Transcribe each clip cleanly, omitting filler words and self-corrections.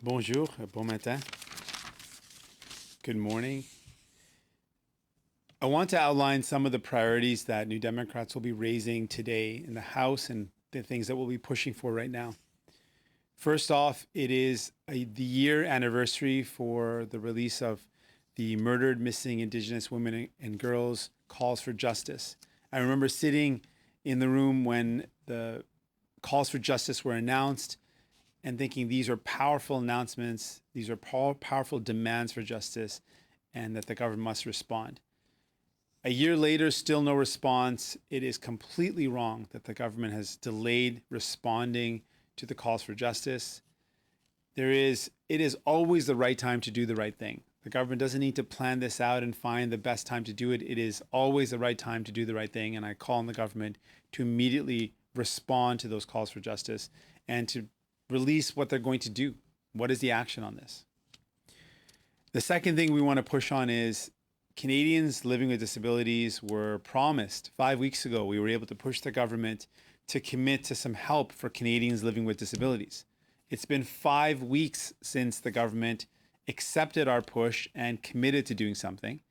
Bonjour, bon matin. Good morning. I want to outline some of the priorities that New Democrats will be raising today in the House and the things that we'll be pushing for right now. First off, it is the year anniversary for the release of the Murdered Missing Indigenous Women and Girls Calls for Justice. I remember sitting in the room when the calls for justice were announced and thinking these are powerful announcements, these are powerful demands for justice, and that the government must respond. A year later, still no response. It is completely wrong that the government has delayed responding to the calls for justice. It is always the right time to do the right thing. The government doesn't need to plan this out and find the best time to do it. It is always the right time to do the right thing. And I call on the government to immediately respond to those calls for justice and to release what they're going to do. What is the action on this? The second thing we want to push on is Canadians living with disabilities were promised 5 weeks ago. We were able to push the government to commit to some help for Canadians living with disabilities. It's been 5 weeks since the government accepted our push and committed to doing something.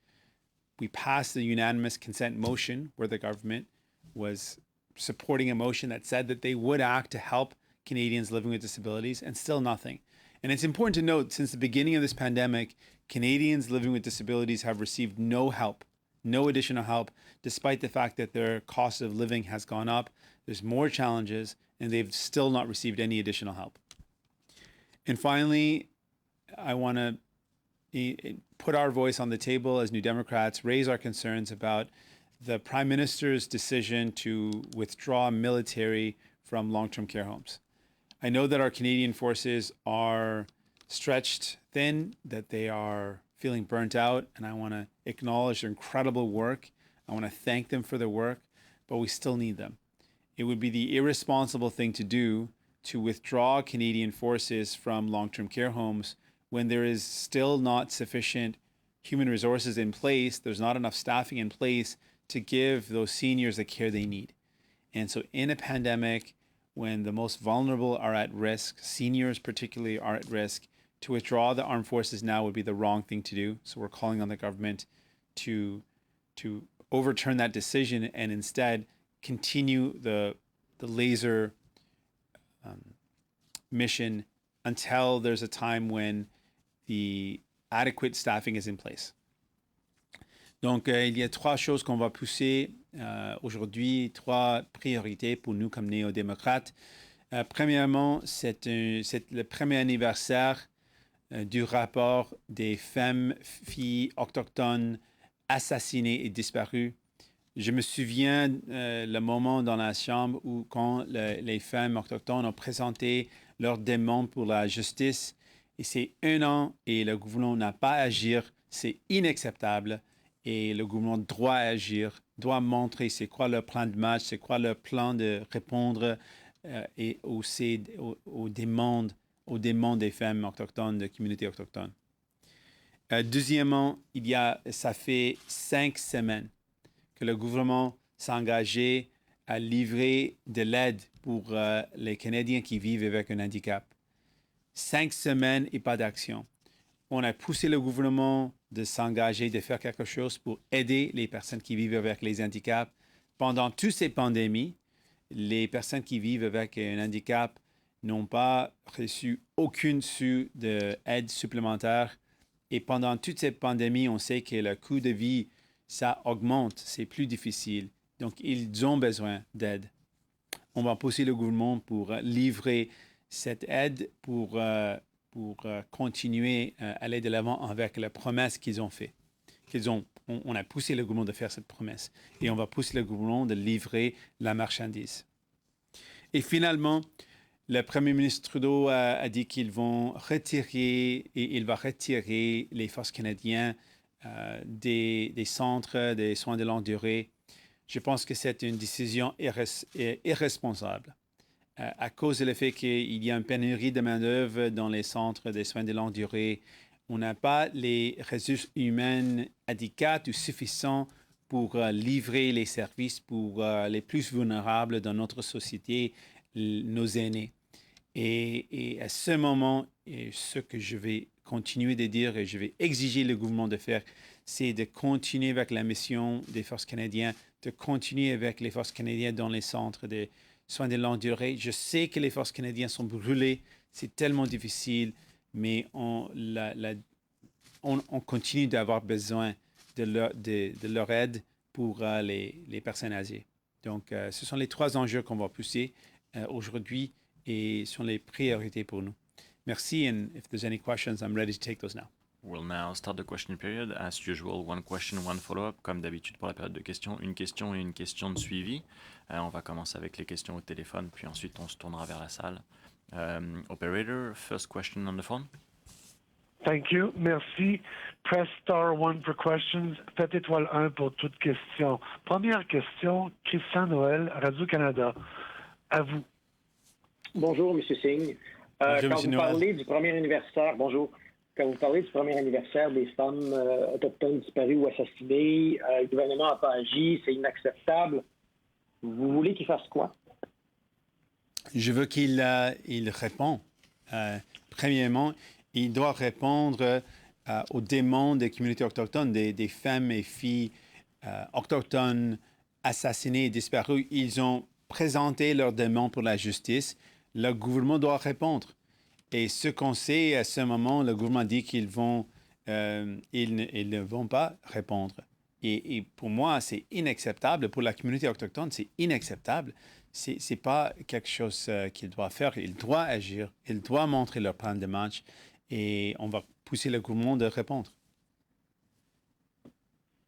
We passed the unanimous consent motion where the government was supporting a motion that said that they would act to help Canadians living with disabilities, and still nothing. And it's important to note, since the beginning of this pandemic, Canadians living with disabilities have received no help, no additional help, despite the fact that their cost of living has gone up. There's more challenges, and they've still not received any additional help. And finally, I want to put our voice on the table as New Democrats, raise our concerns about the Prime Minister's decision to withdraw military from long-term care homes. I know that our Canadian forces are stretched thin, that they are feeling burnt out, and I want to acknowledge their incredible work. I want to thank them for their work, but we still need them. It would be the irresponsible thing to do to withdraw Canadian forces from long-term care homes when there is still not sufficient human resources in place, there's not enough staffing in place to give those seniors the care they need. And so in a pandemic, when the most vulnerable are at risk, seniors particularly are at risk, to withdraw the armed forces now would be the wrong thing to do. So we're calling on the government to overturn that decision and instead continue the laser mission until there's a time when the adequate staffing is in place. Donc, il y a trois choses qu'on va pousser aujourd'hui, trois priorités pour nous comme néo-démocrates. Premièrement, c'est le premier anniversaire du rapport des femmes, filles autochtones assassinées et disparues. Je me souviens le moment dans la Chambre où quand les femmes autochtones ont présenté leur demande pour la justice, et c'est 1 an et le gouvernement n'a pas agi, c'est inacceptable. Et le gouvernement doit agir, doit montrer c'est quoi le plan de match, c'est quoi le plan de répondre et aussi aux demandes des femmes autochtones, de communautés autochtones. Deuxièmement, ça fait 5 semaines que le gouvernement s'est engagé à livrer de l'aide pour les Canadiens qui vivent avec un handicap. 5 semaines et pas d'action. On a poussé le gouvernement de s'engager, de faire quelque chose pour aider les personnes qui vivent avec les handicaps. Pendant toutes ces pandémies, les personnes qui vivent avec un handicap n'ont pas reçu aucune sou d'aide supplémentaire. Et pendant toutes ces pandémies, on sait que le coût de vie, ça augmente, c'est plus difficile. Donc, ils ont besoin d'aide. On va pousser le gouvernement pour livrer cette aide pour continuer à aller de l'avant avec la promesse qu'ils ont fait. On a poussé le gouvernement de faire cette promesse et on va pousser le gouvernement de livrer la marchandise. Et finalement, le Premier ministre Trudeau a dit qu'il va retirer les forces canadiennes des centres des soins de longue durée. Je pense que c'est une décision irresponsable. À cause du fait qu'il y a une pénurie de main-d'œuvre dans les centres des soins de longue durée, on n'a pas les ressources humaines adéquates ou suffisantes pour livrer les services pour les plus vulnérables dans notre société, nos aînés. Et à ce moment, ce que je vais continuer de dire et je vais exiger le gouvernement de faire, c'est de continuer avec la mission des forces canadiennes, de continuer avec les forces canadiennes dans les centres de soins de longue durée. Je sais que les forces canadiennes sont brûlées, c'est tellement difficile, mais on continue d'avoir besoin de leur aide pour les personnes âgées. Donc, ce sont les 3 enjeux qu'on va pousser aujourd'hui et sont les priorités pour nous. Merci, and if there's any questions, I'm ready to take those now. We'll now start the question period. As usual, one question, one follow-up. Comme d'habitude pour la période de questions, une question et une question de suivi. On va commencer avec les questions au téléphone, puis ensuite on se tournera vers la salle. Operator, first question on the phone. Thank you. Merci. Press star 1 for questions. Faites étoile 1 pour toute question. Première question, Christian Noël, Radio-Canada. À vous. Bonjour, M. Singh. Bonjour, Quand M. vous parlez du premier anniversaire, bonjour. Quand vous parlez du premier anniversaire des femmes autochtones disparues ou assassinées, le gouvernement n'a pas agi, c'est inacceptable. Vous voulez qu'il fasse quoi? Je veux qu'il réponde. Premièrement, il doit répondre aux demandes des communautés autochtones, des femmes et filles autochtones assassinées et disparues. Ils ont présenté leurs demandes pour la justice. Le gouvernement doit répondre. Et ce qu'on sait à ce moment, le gouvernement dit qu'ils ne vont pas répondre. Et pour moi, c'est inacceptable. Pour la communauté autochtone, c'est inacceptable. C'est pas quelque chose qu'il doit faire. Il doit agir. Il doit montrer leur plan de match. Et on va pousser le gouvernement de répondre.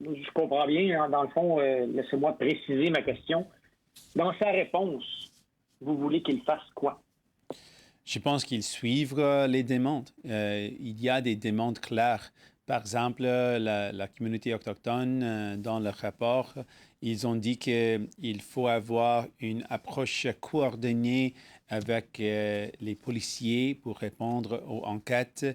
Je comprends bien. Dans le fond, laissez-moi préciser ma question. Dans sa réponse, vous voulez qu'il fasse quoi? Je pense qu'ils suivent les demandes. Il y a des demandes claires. Par exemple, la communauté autochtone, dans le rapport, ils ont dit qu'il faut avoir une approche coordonnée avec les policiers pour répondre aux enquêtes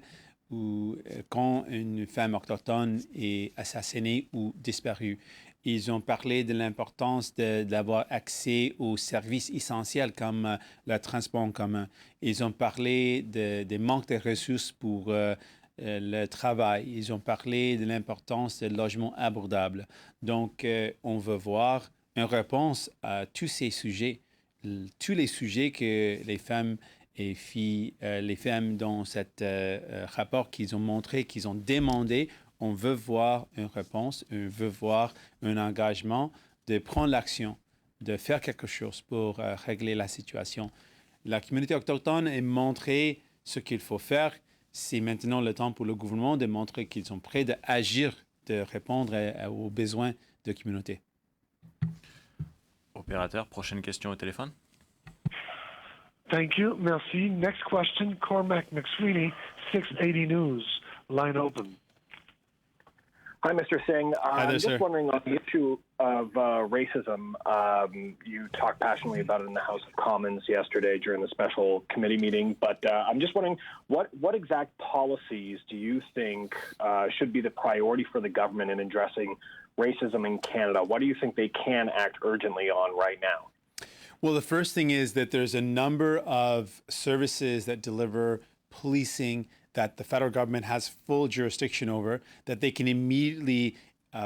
ou quand une femme autochtone est assassinée ou disparue. Ils ont parlé de l'importance d'avoir accès aux services essentiels comme le transport en commun. Ils ont parlé des manques de ressources pour le travail. Ils ont parlé de l'importance des logements abordables. Donc, on veut voir une réponse à tous ces sujets, tous les sujets que les femmes et filles, les femmes dans cet rapport qu'ils ont montré, qu'ils ont demandé. On veut voir une réponse, on veut voir un engagement de prendre l'action, de faire quelque chose pour régler la situation. La communauté autochtone a montré ce qu'il faut faire. C'est maintenant le temps pour le gouvernement de montrer qu'ils sont prêts d'agir, de répondre aux besoins de la communauté. Opérateur, prochaine question au téléphone. Thank you. Merci. Next question, Cormac McSweeney, 680 News. Line open. Hi, Mr. Singh. Hi there, I'm sir. just wondering on the issue of racism. You talked passionately about it in the House of Commons yesterday during the special committee meeting, but I'm just wondering what exact policies do you think should be the priority for the government in addressing racism in Canada? What do you think they can act urgently on right now? Well, the first thing is that there's a number of services that deliver policing that the federal government has full jurisdiction over, that they can immediately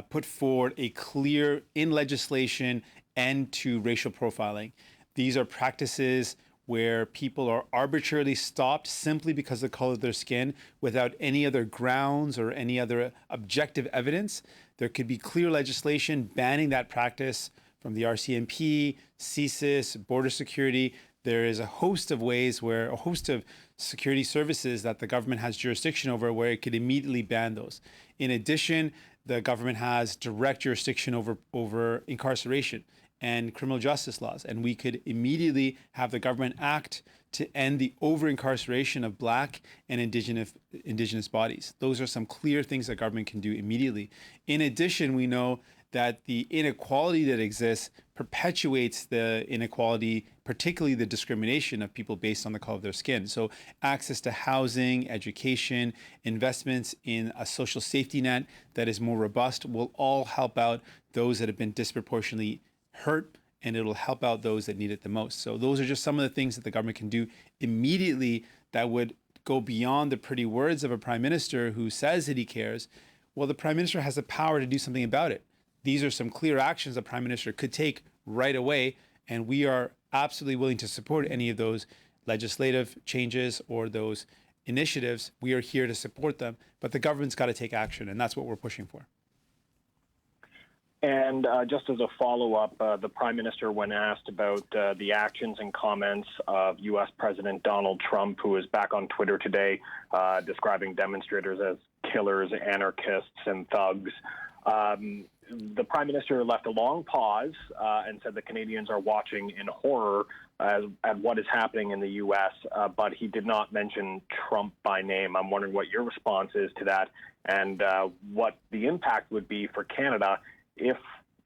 put forward a clear in legislation end to racial profiling. These are practices where people are arbitrarily stopped simply because of the color of their skin without any other grounds or any other objective evidence. There could be clear legislation banning that practice from the RCMP, CSIS, border security. There is a host of ways where a host of security services that the government has jurisdiction over where it could immediately ban those. In addition, the government has direct jurisdiction over incarceration and criminal justice laws. And we could immediately have the government act to end the over-incarceration of Black and Indigenous bodies. Those are some clear things that government can do immediately. In addition, we know that the inequality that exists perpetuates the inequality, particularly the discrimination of people based on the color of their skin. So access to housing, education, investments in a social safety net that is more robust will all help out those that have been disproportionately hurt and it'll help out those that need it the most. So those are just some of the things that the government can do immediately that would go beyond the pretty words of a prime minister who says that he cares. Well, the prime minister has the power to do something about it. These are some clear actions the prime minister could take right away, and we are absolutely willing to support any of those legislative changes or those initiatives. We are here to support them, but the government's got to take action, and that's what we're pushing for. And just as a follow-up, the Prime Minister, when asked about the actions and comments of U.S. President Donald Trump, who is back on Twitter today, describing demonstrators as killers, anarchists, and thugs, the Prime Minister left a long pause and said that Canadians are watching in horror at what is happening in the U.S., but he did not mention Trump by name. I'm wondering what your response is to that and what the impact would be for Canada if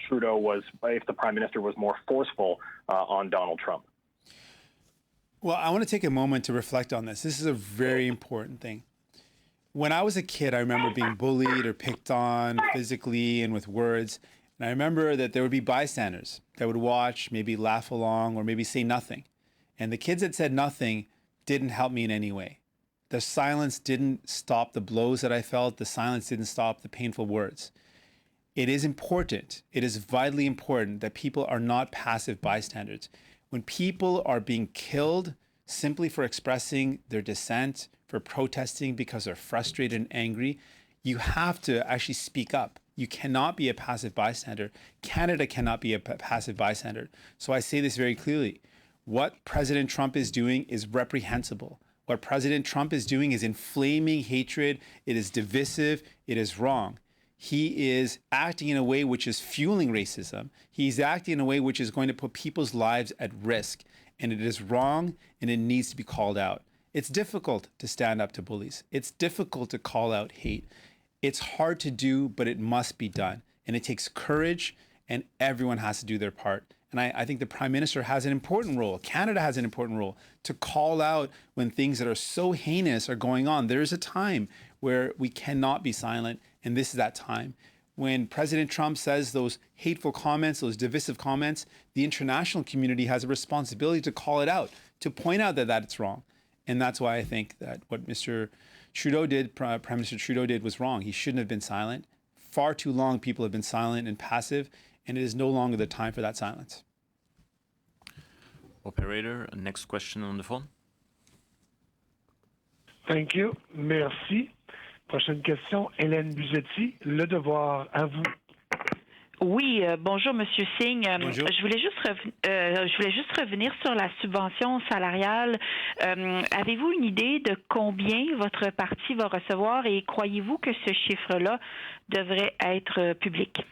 the Prime Minister was more forceful on Donald Trump. Well, I want to take a moment to reflect on this. This is a very important thing. When I was a kid, I remember being bullied or picked on physically and with words. And I remember that there would be bystanders that would watch, maybe laugh along, or maybe say nothing. And the kids that said nothing didn't help me in any way. The silence didn't stop the blows that I felt. The silence didn't stop the painful words. It is important, it is vitally important that people are not passive bystanders. When people are being killed simply for expressing their dissent, for protesting because they're frustrated and angry, you have to actually speak up. You cannot be a passive bystander. Canada cannot be a passive bystander. So I say this very clearly. What President Trump is doing is reprehensible. What President Trump is doing is inflaming hatred. It is divisive. It is wrong. He is acting in a way which is fueling racism. He's acting in a way which is going to put people's lives at risk. And it is wrong, and it needs to be called out. It's difficult to stand up to bullies. It's difficult to call out hate. It's hard to do, but it must be done. And it takes courage, and everyone has to do their part. And I think the Prime Minister has an important role. Canada has an important role to call out when things that are so heinous are going on. There is a time where we cannot be silent, and this is that time. When President Trump says those hateful comments, those divisive comments, the international community has a responsibility to call it out, to point out that it's wrong. And that's why I think that what Mr. Trudeau did, Prime Minister Trudeau did, was wrong. He shouldn't have been silent. Far too long people have been silent and passive, and it is no longer the time for that silence. Operator, next question on the phone. Thank you. Merci. Prochaine question, Hélène Buzetti, Le Devoir, à vous. Oui, bonjour Monsieur Singh. Bonjour. Je voulais juste revenir sur la subvention salariale. Avez-vous une idée de combien votre parti va recevoir et croyez-vous que ce chiffre-là devrait être public?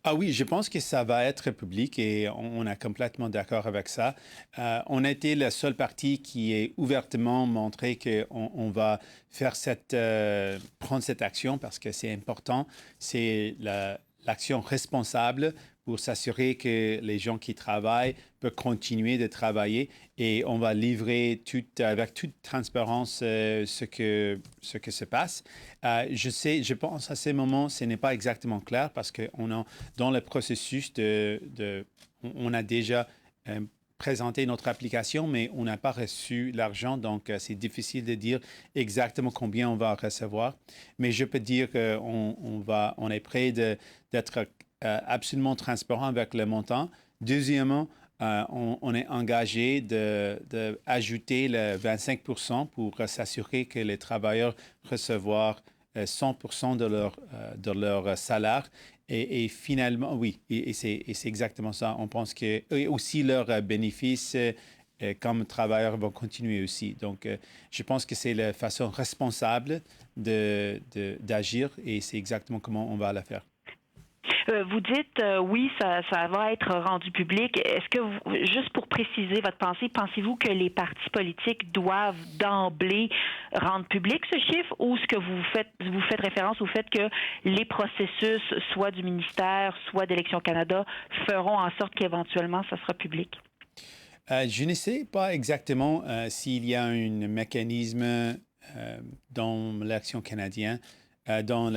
Ah oui, je pense que ça va être public et on est complètement d'accord avec ça. On a été le seul parti qui est ouvertement montré qu'on va faire prendre cette action parce que c'est important. C'est l'action responsable pour s'assurer que les gens qui travaillent peuvent continuer de travailler et on va livrer avec toute transparence ce que se passe. Je pense à ce moment, ce n'est pas exactement clair parce qu'on a dans le processus on a déjà présenté notre application, mais on n'a pas reçu l'argent, donc c'est difficile de dire exactement combien on va recevoir. Mais je peux dire qu'on est prêt d'être absolument transparent avec le montant. Deuxièmement, on est engagé d'ajouter le 25% pour s'assurer que les travailleurs reçoivent 100% de leur salaire. Et finalement, oui, et c'est exactement ça. On pense que et aussi leurs bénéfices comme travailleurs vont continuer aussi. Donc, je pense que c'est la façon responsable d'agir et c'est exactement comment on va la faire. Vous dites, oui, ça va être rendu public. Est-ce que, juste pour préciser votre pensée, pensez-vous que les partis politiques doivent d'emblée rendre public ce chiffre ou est-ce que vous faites référence au fait que les processus, soit du ministère, soit d'Élections Canada, feront en sorte qu'éventuellement, ça sera public? Je ne sais pas exactement s'il y a un mécanisme dans l'Action canadienne, dans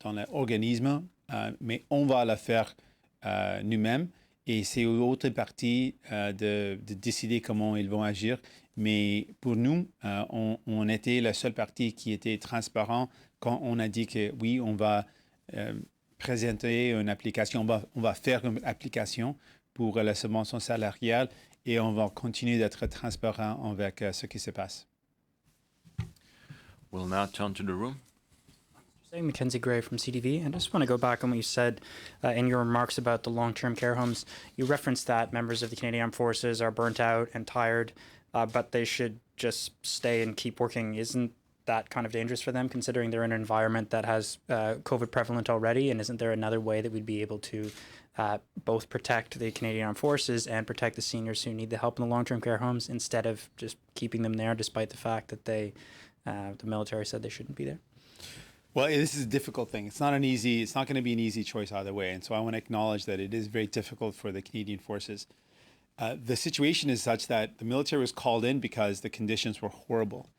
l'organisme, mais on va le faire nous-mêmes. Et c'est aux autres partis de décider comment ils vont agir. Mais pour nous, on était le seul parti qui était transparent quand on a dit que oui, on va présenter une application, on va faire une application pour la subvention salariale et on va continuer d'être transparent avec ce qui se passe. We'll now turn to the room. Mackenzie Gray from CTV. I just want to go back on what you said in your remarks about the long-term care homes. You referenced that members of the Canadian Armed Forces are burnt out and tired, but they should just stay and keep working. Isn't that kind of dangerous for them, considering they're in an environment that has COVID prevalent already? And isn't there another way that we'd be able to both protect the Canadian Armed Forces and protect the seniors who need the help in the long-term care homes instead of just keeping them there, despite the fact that the military said they shouldn't be there? Well, this is a difficult thing. It's not going to be an easy choice either way. And so I want to acknowledge that it is very difficult for the Canadian forces. The situation is such that the military was called in because the conditions were horrible.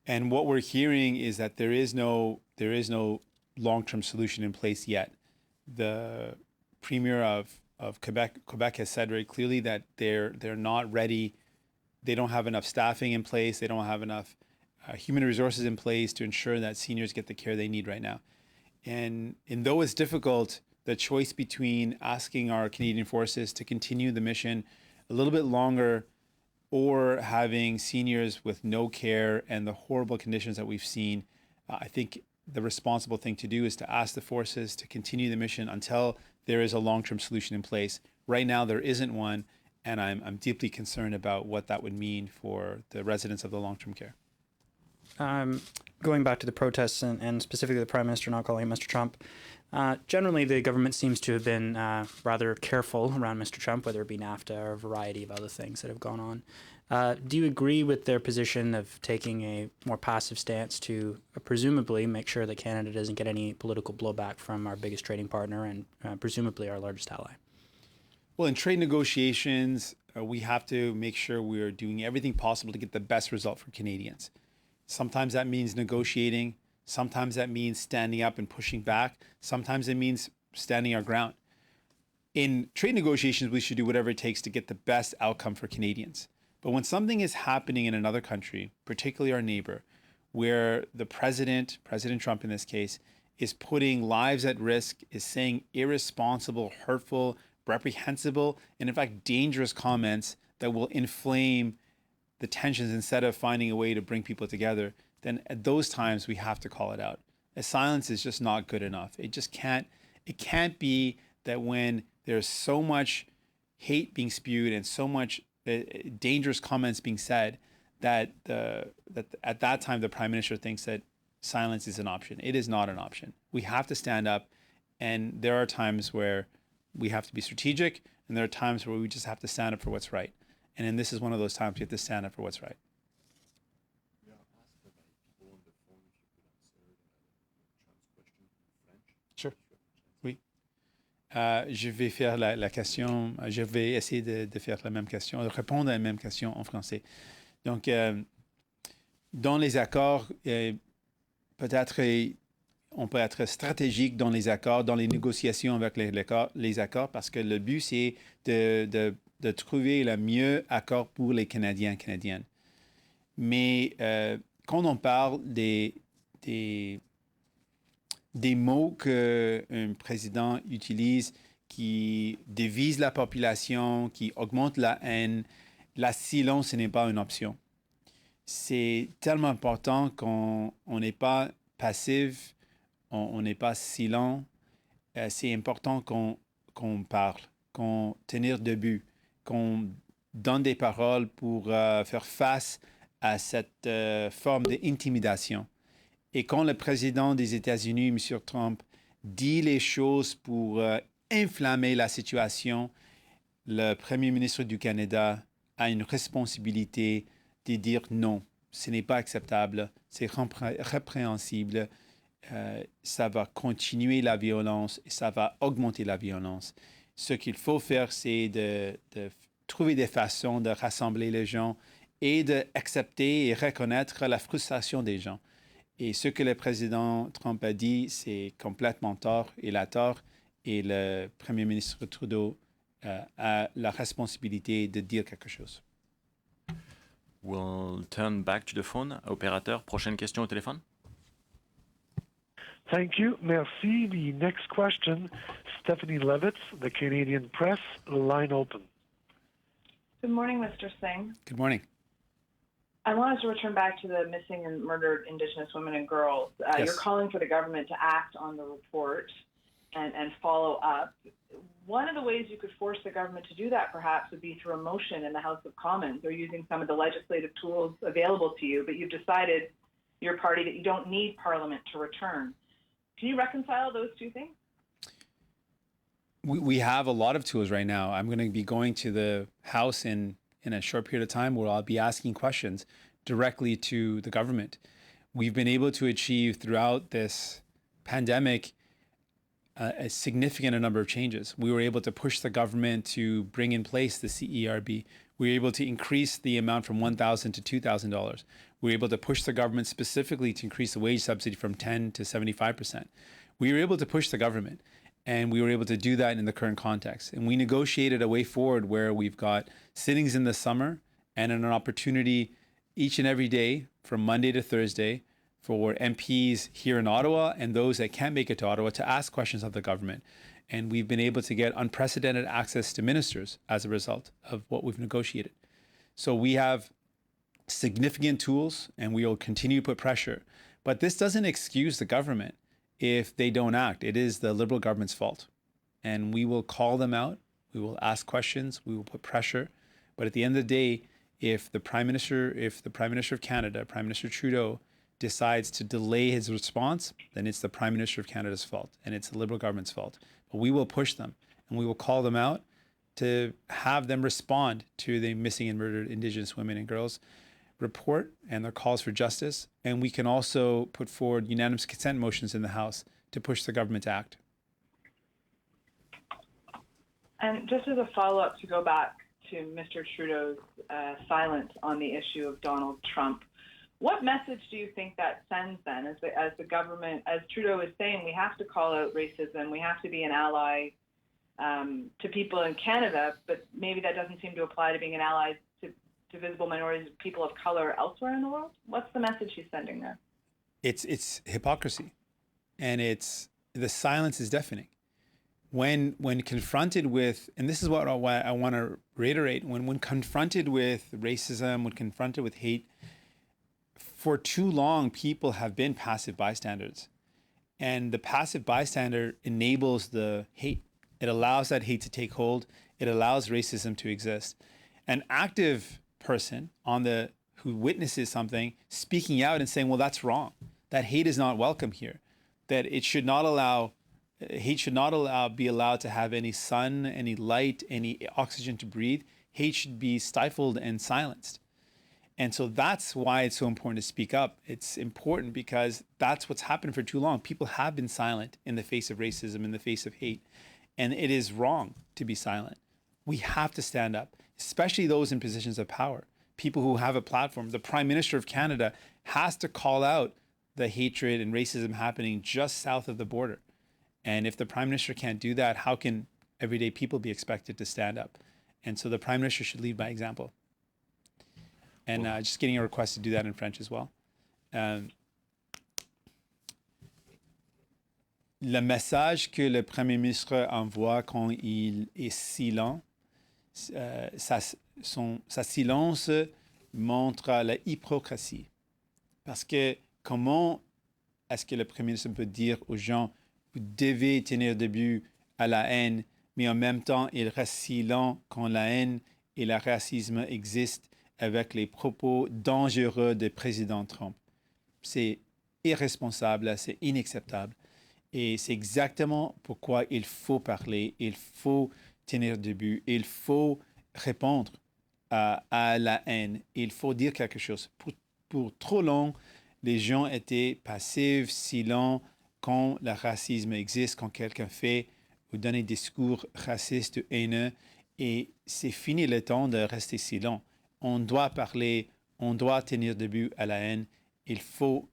And what we're hearing is that there is no long-term solution in place yet. The Premier of Quebec has said very clearly that they're not ready. They don't have enough staffing in place. They don't have enough human resources in place to ensure that seniors get the care they need right now. And though it's difficult, the choice between asking our Canadian forces to continue the mission a little bit longer or having seniors with no care and the horrible conditions that we've seen, I think the responsible thing to do is to ask the forces to continue the mission until there is a long-term solution in place. Right now, there isn't one, and I'm deeply concerned about what that would mean for the residents of the long-term care. Going back to the protests and specifically the Prime Minister not calling him Mr. Trump, generally the government seems to have been rather careful around Mr. Trump, whether it be NAFTA or a variety of other things that have gone on. Do you agree with their position of taking a more passive stance to presumably make sure that Canada doesn't get any political blowback from our biggest trading partner and presumably our largest ally? Well, in trade negotiations, we have to make sure we're doing everything possible to get the best result for Canadians. Sometimes that means negotiating. Sometimes that means standing up and pushing back. Sometimes it means standing our ground. In trade negotiations, we should do whatever it takes to get the best outcome for Canadians. But when something is happening in another country, particularly our neighbor, where the President Trump in this case, is putting lives at risk, is saying irresponsible, hurtful, reprehensible, and in fact dangerous comments that will inflame the tensions instead of finding a way to bring people together, then at those times we have to call it out. A silence is just not good enough. It can't be that when there's so much hate being spewed and so much dangerous comments being said that at that time the Prime Minister thinks that silence is an option. It is not an option. We have to stand up, and there are times where we have to be strategic, and there are times where we just have to stand up for what's right. And then this is one of those times we have to stand up for what's right. Sure. Oui. Je vais faire la question, je vais essayer de faire la même question, de répondre à la même question en français. Donc, dans les accords, peut-être on peut être stratégique dans les accords, dans les négociations avec les accords, parce que le but, c'est de trouver le mieux accord pour les Canadiens et Canadiennes. Mais quand on parle des mots qu'un président utilise qui divise la population, qui augmente la haine, la silence, ce n'est pas une option. C'est tellement important qu'on n'est pas passif, on n'est pas silent. C'est important qu'on parle, qu'on tenir debout, qu'on donne des paroles pour faire face à cette forme d'intimidation. Et quand le président des États-Unis, M. Trump, dit les choses pour inflammer la situation, le Premier ministre du Canada a une responsabilité de dire non, ce n'est pas acceptable, c'est répréhensible, ça va continuer la violence et ça va augmenter la violence. Ce qu'il faut faire, c'est de trouver des façons de rassembler les gens et d'accepter et reconnaître la frustration des gens. Et ce que le président Trump a dit, c'est complètement tort. Il a tort. Et le premier ministre Trudeau a la responsabilité de dire quelque chose. We'll turn back to the phone. Opérateur, prochaine question au téléphone. Thank you. Merci. The next question, Stephanie Levitz, the Canadian Press, line open. Good morning, Mr. Singh. Good morning. I wanted to return back to the missing and murdered Indigenous women and girls. Yes. You're calling for the government to act on the report and follow up. One of the ways you could force the government to do that, perhaps, would be through a motion in the House of Commons or using some of the legislative tools available to you, but you've decided, your party, that you don't need Parliament to return. Can you reconcile those two things? We have a lot of tools right now. I'm going to be going to the House in a short period of time where I'll be asking questions directly to the government. We've been able to achieve throughout this pandemic a significant number of changes. We were able to push the government to bring in place the CERB. We were able to increase the amount from $1,000 to $2,000. We were able to push the government specifically to increase the wage subsidy from 10 to 75%. We were able to push the government, and we were able to do that in the current context. And we negotiated a way forward where we've got sittings in the summer and an opportunity each and every day from Monday to Thursday for MPs here in Ottawa and those that can't make it to Ottawa to ask questions of the government. And we've been able to get unprecedented access to ministers as a result of what we've negotiated. So we have significant tools and we will continue to put pressure. But this doesn't excuse the government if they don't act. It is the Liberal government's fault. And we will call them out. We will ask questions. We will put pressure. But at the end of the day, if the Prime Minister of Canada, Prime Minister Trudeau, decides to delay his response, then it's the Prime Minister of Canada's fault and it's the Liberal government's fault. But we will push them and we will call them out to have them respond to the missing and murdered Indigenous women and girls report and their calls for justice. And we can also put forward unanimous consent motions in the House to push the government to act. And just as a follow-up, to go back to Mr. Trudeau's silence on the issue of Donald Trump, what message do you think that sends then, as the government, as Trudeau is saying, we have to call out racism, we have to be an ally to people in Canada, but maybe that doesn't seem to apply to being an ally to visible minorities, people of color elsewhere in the world? What's the message he's sending there? It's hypocrisy, and the silence is deafening. When confronted with, and this is what I want to reiterate, when confronted with racism, when confronted with hate, for too long, people have been passive bystanders. And the passive bystander enables the hate. It allows that hate to take hold. It allows racism to exist. An active person who witnesses something, speaking out and saying, well, that's wrong. That hate is not welcome here. That hate should not be allowed to have any sun, any light, any oxygen to breathe. Hate should be stifled and silenced. And so that's why it's so important to speak up. It's important because that's what's happened for too long. People have been silent in the face of racism, in the face of hate. And it is wrong to be silent. We have to stand up, especially those in positions of power, people who have a platform. The Prime Minister of Canada has to call out the hatred and racism happening just south of the border. And if the Prime Minister can't do that, how can everyday people be expected to stand up? And so the Prime Minister should lead by example. And just getting a request to do that in French as well. Le message que le Premier ministre envoie quand il est silent, sa silence montre la hypocrisie. Parce que comment est-ce que le Premier ministre peut dire aux gens, vous devez tenir debout à la haine, mais en même temps, il reste silent quand la haine et le racisme existent avec les propos dangereux du président Trump. C'est irresponsable, c'est inacceptable. Et c'est exactement pourquoi il faut parler, il faut tenir debout, il faut répondre à la haine, il faut dire quelque chose. Pour trop long, les gens étaient passifs, silents quand le racisme existe, quand quelqu'un fait ou donne des discours racistes ou haineux. Et c'est fini le temps de rester silent. On doit parler, on doit tenir debout à la haine. Il faut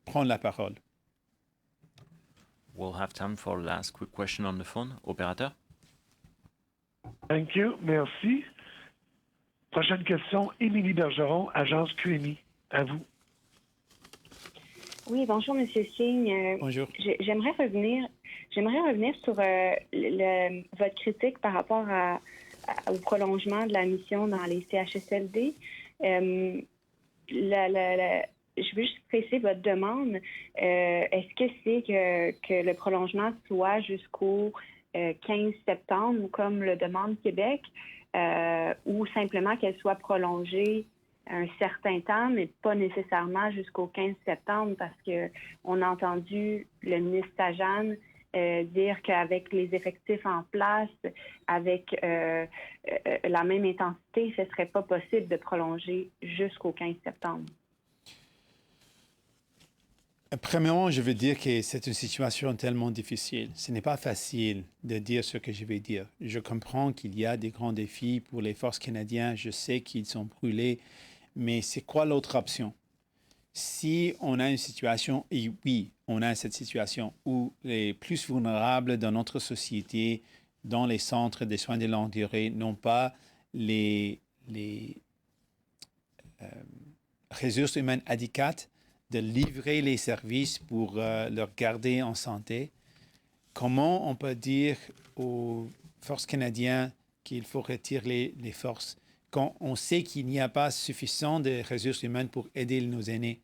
prendre la parole. We'll have time for last quick question on the phone. Opérateur? Thank you. Merci. Prochaine question, Émilie Bergeron, Agence QMI. À vous. Oui, bonjour, M. Singh. Bonjour. J'aimerais revenir sur votre critique par rapport au prolongement de la mission dans les CHSLD. Je veux juste préciser votre demande. Est-ce que c'est que le prolongement soit jusqu'au 15 septembre, comme le demande Québec, ou simplement qu'elle soit prolongée un certain temps, mais pas nécessairement jusqu'au 15 septembre, parce qu'on a entendu le ministre Sajjan dire qu'avec les effectifs en place, avec la même intensité, ce ne serait pas possible de prolonger jusqu'au 15 septembre. Premièrement, je veux dire que c'est une situation tellement difficile. Ce n'est pas facile de dire ce que je vais dire. Je comprends qu'il y a des grands défis pour les forces canadiennes. Je sais qu'ils sont brûlés. Mais c'est quoi l'autre option? Si on a une situation, et oui, on a cette situation où les plus vulnérables dans notre société, dans les centres de soins de longue durée, n'ont pas les ressources humaines adéquates de livrer les services pour leur garder en santé, comment on peut dire aux forces canadiennes qu'il faut retirer les forces quand on sait qu'il n'y a pas suffisamment de ressources humaines pour aider nos aînés?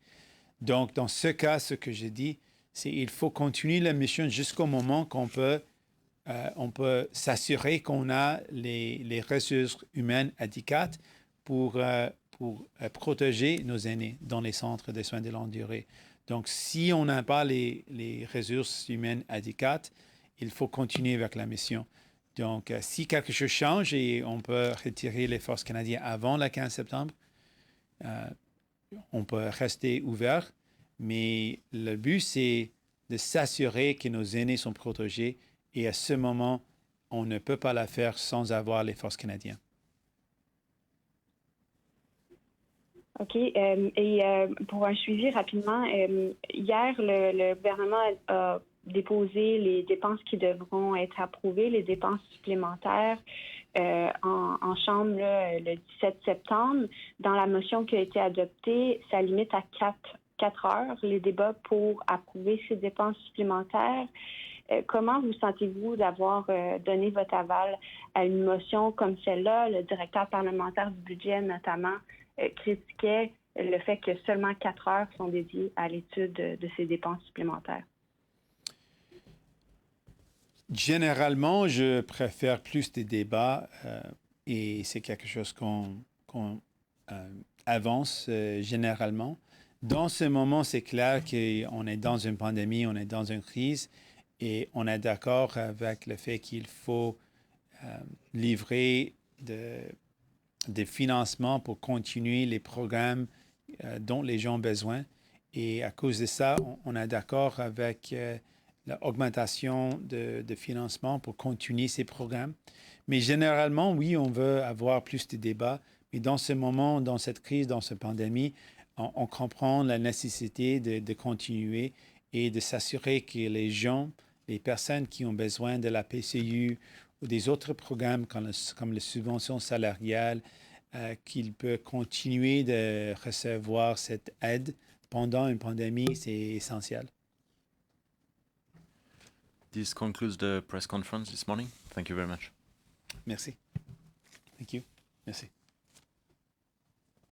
Donc, dans ce cas, ce que je dis, c'est qu'il faut continuer la mission jusqu'au moment qu'on peut, on peut s'assurer qu'on a les ressources humaines adéquates pour protéger nos aînés dans les centres de soins de longue durée. Donc, si on n'a pas les ressources humaines adéquates, il faut continuer avec la mission. Donc, si quelque chose change et on peut retirer les forces canadiennes avant le 15 septembre, on peut rester ouvert. Mais le but, c'est de s'assurer que nos aînés sont protégés. Et à ce moment, on ne peut pas la faire sans avoir les forces canadiennes. OK. Pour un suivi rapidement, hier, le gouvernement a déposé les dépenses qui devront être approuvées, les dépenses supplémentaires en Chambre le 17 septembre. Dans la motion qui a été adoptée, ça limite à 4 heures les débats pour approuver ces dépenses supplémentaires. Comment vous sentez-vous d'avoir donné votre aval à une motion comme celle-là? Le directeur parlementaire du budget, notamment, critiquait le fait que seulement 4 heures sont dédiées à l'étude de ces dépenses supplémentaires. Généralement, je préfère plus de débats et c'est quelque chose qu'on avance généralement. Dans ce moment, c'est clair qu'on est dans une pandémie, on est dans une crise et on est d'accord avec le fait qu'il faut livrer des financements pour continuer les programmes dont les gens ont besoin. Et à cause de ça, on est d'accord avec l'augmentation de financement pour continuer ces programmes. Mais généralement, oui, on veut avoir plus de débats. Mais dans ce moment, dans cette crise, dans cette pandémie, on comprend la nécessité de continuer et de s'assurer que les gens, les personnes qui ont besoin de la PCU ou des autres programmes comme les subventions salariales, qu'ils peuvent continuer de recevoir cette aide pendant une pandémie, c'est essentiel. This concludes the press conference this morning. Thank you very much. Merci. Thank you. Merci.